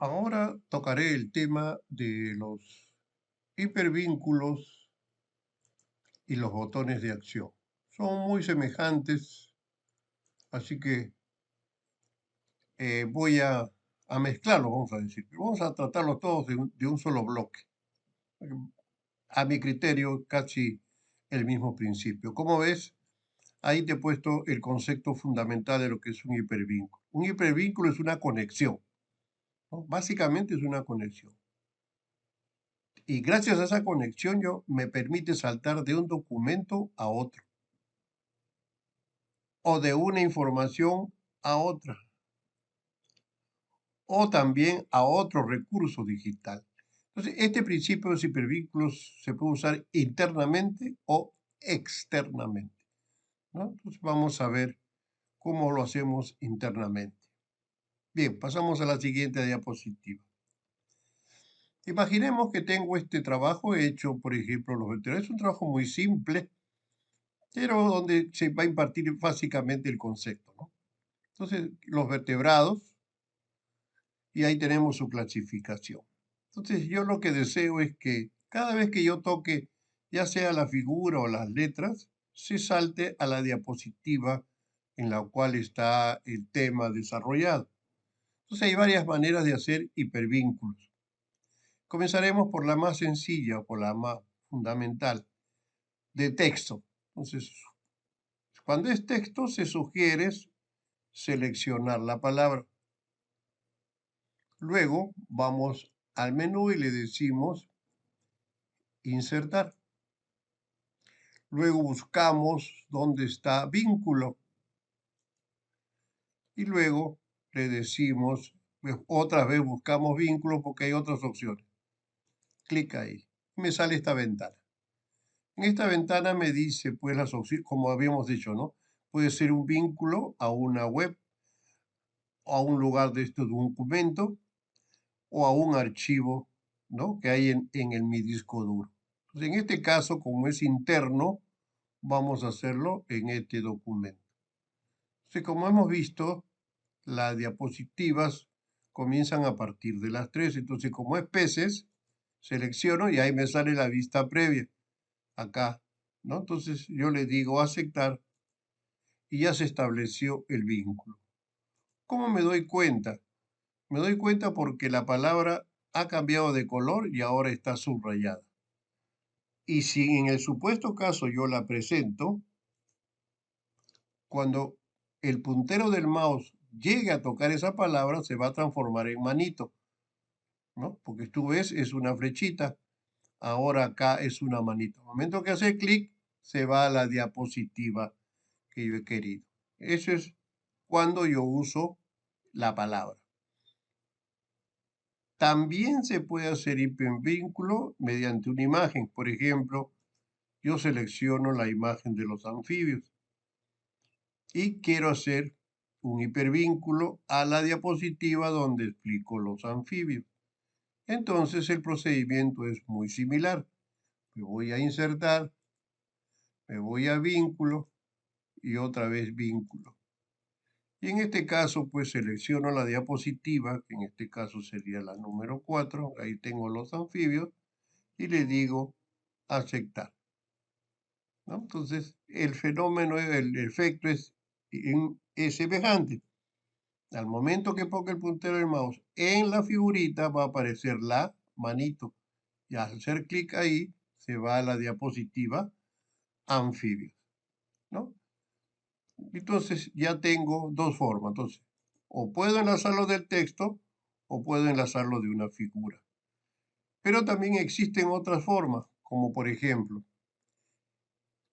Ahora tocaré el tema de los hipervínculos y los botones de acción. Son muy semejantes, así que voy a mezclarlos, vamos a decir. Vamos a tratarlos todos de un solo bloque. A mi criterio, casi el mismo principio. Como ves, ahí te he puesto el concepto fundamental de lo que es un hipervínculo. Un hipervínculo es una conexión, ¿no? Básicamente es una conexión. Y gracias a esa conexión me permite saltar de un documento a otro o de una información a otra o también a otro recurso digital. Entonces, este principio de los hipervínculos se puede usar internamente o externamente, ¿no? Entonces, vamos a ver cómo lo hacemos internamente. Bien, pasamos a la siguiente diapositiva. Imaginemos que tengo este trabajo hecho, por ejemplo, los vertebrados. Es un trabajo muy simple, pero donde se va a impartir básicamente el concepto, ¿no? Entonces, los vertebrados, y ahí tenemos su clasificación. Entonces, yo lo que deseo es que cada vez que yo toque, ya sea la figura o las letras, se salte a la diapositiva en la cual está el tema desarrollado. Entonces, hay varias maneras de hacer hipervínculos. Comenzaremos por la más sencilla, por la más fundamental, de texto. Entonces, cuando es texto, se sugiere seleccionar la palabra. Luego vamos al menú y le decimos insertar. Luego buscamos dónde está vínculo. Y luego le decimos, otra vez buscamos vínculo porque hay otras opciones. Clic ahí. Me sale esta ventana. En esta ventana me dice, pues, las opciones, como habíamos dicho, ¿no? Puede ser un vínculo a una web, o a un lugar de este documento, o a un archivo, ¿no? Que hay en mi disco duro. Entonces, en este caso, como es interno, vamos a hacerlo en este documento. Entonces, como hemos visto, las diapositivas comienzan a partir de las 3. Entonces, como es peces, selecciono y ahí me sale la vista previa, acá, ¿no? Entonces, yo le digo aceptar y ya se estableció el vínculo. ¿Cómo me doy cuenta? Me doy cuenta porque la palabra ha cambiado de color y ahora está subrayada. Y si en el supuesto caso yo la presento, cuando el puntero del mouse llegue a tocar esa palabra, se va a transformar en manito, ¿no? Porque tú ves, es una flechita, ahora acá es una manito. Al momento que hace clic, se va a la diapositiva que yo he querido. Eso es cuando yo uso la palabra. También se puede hacer hipervínculo mediante una imagen. Por ejemplo, yo selecciono la imagen de los anfibios y quiero hacer un hipervínculo a la diapositiva donde explico los anfibios. Entonces el procedimiento es muy similar. Me voy a insertar, me voy a vínculo y otra vez vínculo. Y en este caso, pues selecciono la diapositiva, que en este caso sería la número 4, ahí tengo los anfibios, y le digo aceptar, ¿no? Entonces, el fenómeno, el efecto es semejante. Al momento que ponga el puntero del mouse en la figurita va a aparecer la manito. Y al hacer clic ahí, se va a la diapositiva anfibios, ¿no? Entonces ya tengo dos formas. Entonces, o puedo enlazarlo del texto o puedo enlazarlo de una figura. Pero también existen otras formas, como por ejemplo,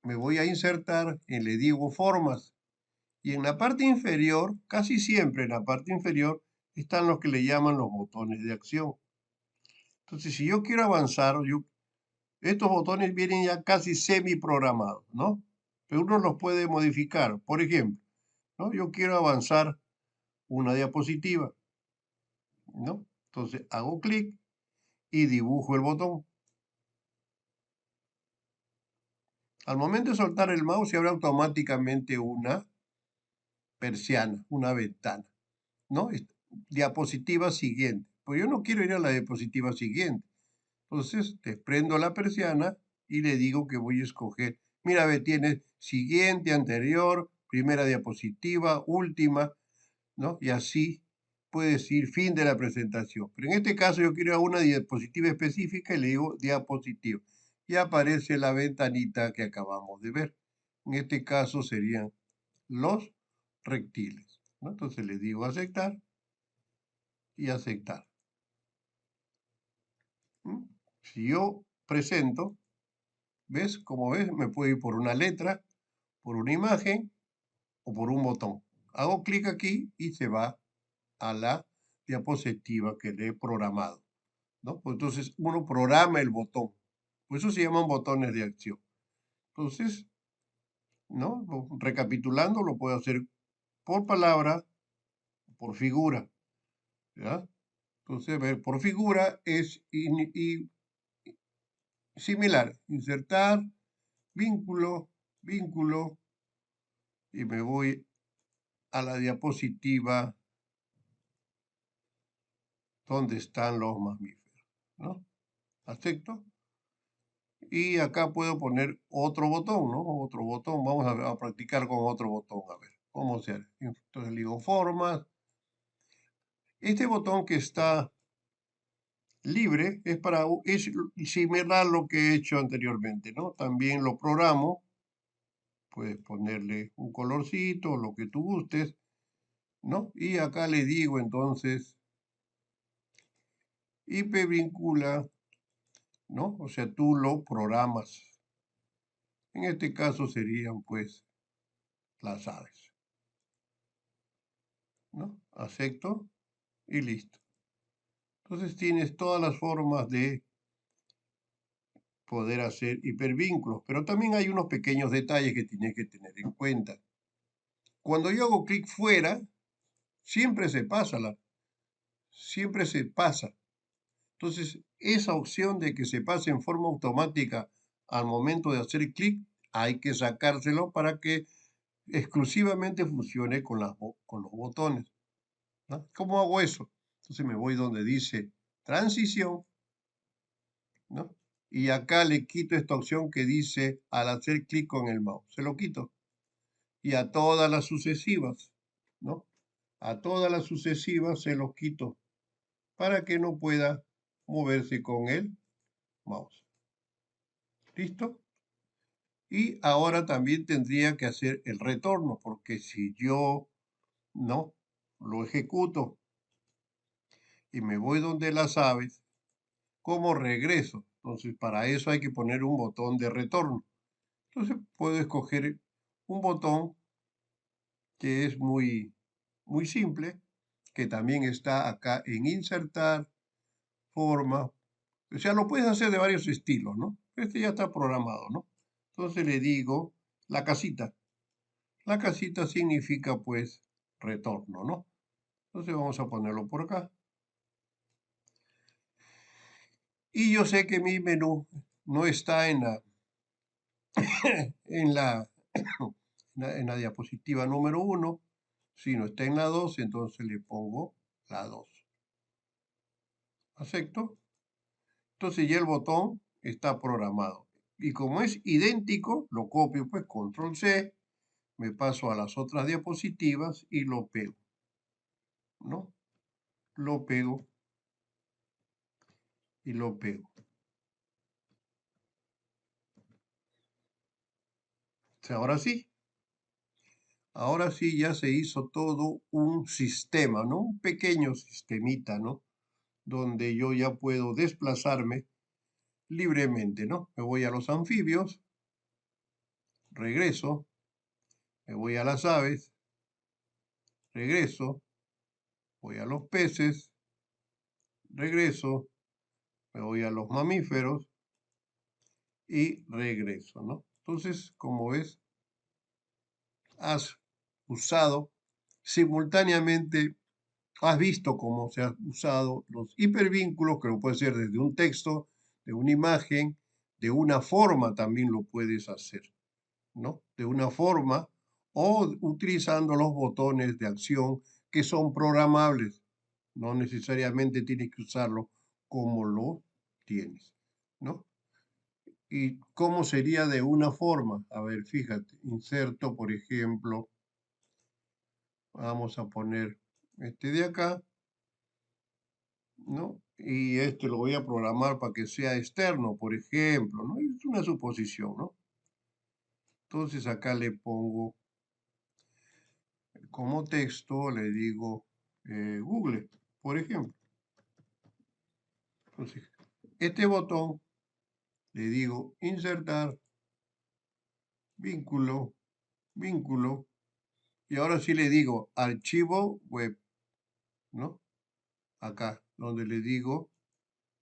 me voy a insertar y le digo formas. Y en la parte inferior, casi siempre en la parte inferior, están los que le llaman los botones de acción. Entonces, si yo quiero avanzar, estos botones vienen ya casi semi programados, ¿no? Pero uno los puede modificar. Por ejemplo, ¿no? Yo quiero avanzar una diapositiva, ¿no? Entonces hago clic y dibujo el botón. Al momento de soltar el mouse se abre automáticamente una persiana, una ventana, ¿no? Diapositiva siguiente. pues yo no quiero ir a la diapositiva siguiente. Entonces, desprendo la persiana y le digo que voy a escoger. Mira, ve, tienes siguiente, anterior, primera diapositiva, última, ¿no? Y así puede decir fin de la presentación. Pero en este caso yo quiero una diapositiva específica y le digo diapositiva. Y aparece la ventanita que acabamos de ver. En este caso serían los reptiles, ¿no? Entonces le digo aceptar y aceptar. Si yo presento, ¿ves? Como ves, me puedo ir por una letra, por una imagen o por un botón. Hago clic aquí y se va a la diapositiva que le he programado, ¿no? Pues entonces uno programa el botón. Por eso se llaman botones de acción. Entonces, ¿no? Recapitulando, lo puedo hacer por palabra, por figura, ¿ya? Entonces, ver, por figura es similar. Insertar, vínculo, vínculo, y me voy a la diapositiva donde están los mamíferos, ¿no? Acepto. Y acá puedo poner otro botón, ¿no? Otro botón. Vamos a practicar con otro botón, a ver cómo se hace. Entonces le digo formas. Este botón que está libre es similar a lo que he hecho anteriormente, ¿no? También lo programo. Puedes ponerle un colorcito, lo que tú gustes, ¿no? Y acá le digo entonces hipervincula, ¿no? O sea, tú lo programas. En este caso serían, pues, las aves, ¿no? Acepto y listo. Entonces tienes todas las formas de poder hacer hipervínculos, pero también hay unos pequeños detalles que tienes que tener en cuenta. Cuando yo hago clic fuera, siempre se pasa, siempre se pasa. Entonces, esa opción de que se pase en forma automática al momento de hacer clic, hay que sacárselo para que exclusivamente funcione con los botones, ¿no? ¿Cómo hago eso? Entonces me voy donde dice transición, ¿no? Y acá le quito esta opción que dice al hacer clic con el mouse. Se lo quito. Y a todas las sucesivas, ¿no? A todas las sucesivas se los quito para que no pueda moverse con el mouse. ¿Listo? Y ahora también tendría que hacer el retorno, porque si yo no lo ejecuto y me voy donde las aves, ¿cómo regreso? Entonces, para eso hay que poner un botón de retorno. Entonces, puedo escoger un botón que es muy simple, que también está acá en insertar, forma. O sea, lo puedes hacer de varios estilos, ¿no? Este ya está programado, ¿no? Entonces le digo la casita. La casita significa, pues, retorno, ¿no? Entonces vamos a ponerlo por acá. Y yo sé que mi menú no está en la, en la, en la diapositiva número 1, sino está en la 2, entonces le pongo la 2. ¿Acepto? Entonces ya el botón está programado. Y como es idéntico, lo copio, pues control C, me paso a las otras diapositivas y lo pego, ¿no? Lo pego y lo pego. O sea, ahora sí ya se hizo todo un sistema, ¿no? Un pequeño sistemita, ¿no? Donde yo ya puedo desplazarme libremente, ¿no? Me voy a los anfibios, regreso, me voy a las aves, regreso, voy a los peces, regreso, me voy a los mamíferos y regreso, ¿no? Entonces, como ves, has usado simultáneamente, has visto cómo se han usado los hipervínculos, que lo puede ser desde un texto, de una imagen, de una forma también lo puedes hacer, ¿no? De una forma o utilizando los botones de acción que son programables, No necesariamente tienes que usarlo como lo tienes, ¿no? ¿Y cómo sería de una forma? A ver, fíjate, inserto, por ejemplo, vamos a poner este de acá, ¿no? Y este lo voy a programar para que sea externo, por ejemplo, ¿no? Es una suposición, ¿no? Entonces acá le pongo como texto, le digo Google, por ejemplo. Entonces, este botón le digo insertar, vínculo, vínculo, y ahora sí le digo archivo web, ¿no? Acá, donde le digo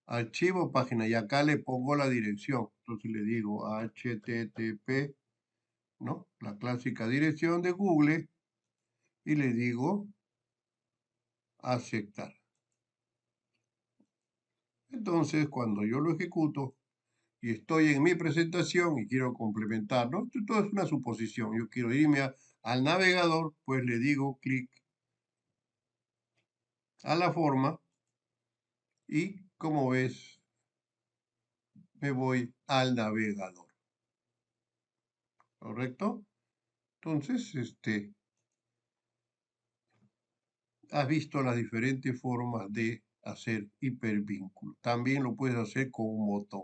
archivo página, y acá le pongo la dirección. Entonces le digo http, ¿no? La clásica dirección de Google, y le digo aceptar. Entonces, cuando yo lo ejecuto y estoy en mi presentación y quiero complementar, ¿no? Esto todo es una suposición. Yo quiero irme al navegador, pues le digo clic a la forma y, como ves, me voy al navegador. ¿Correcto? Entonces, has visto las diferentes formas de hacer hipervínculo. También lo puedes hacer con un botón.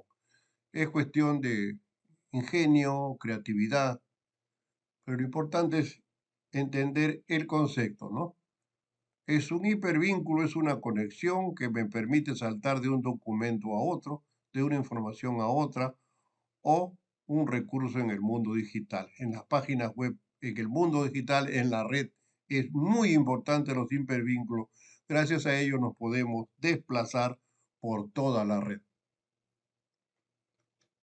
Es cuestión de ingenio, creatividad, pero lo importante es entender el concepto, ¿no? Es un hipervínculo, es una conexión que me permite saltar de un documento a otro, de una información a otra, o un recurso en el mundo digital. En las páginas web, en el mundo digital, en la red, es muy importante los hipervínculos. Gracias a ellos nos podemos desplazar por toda la red.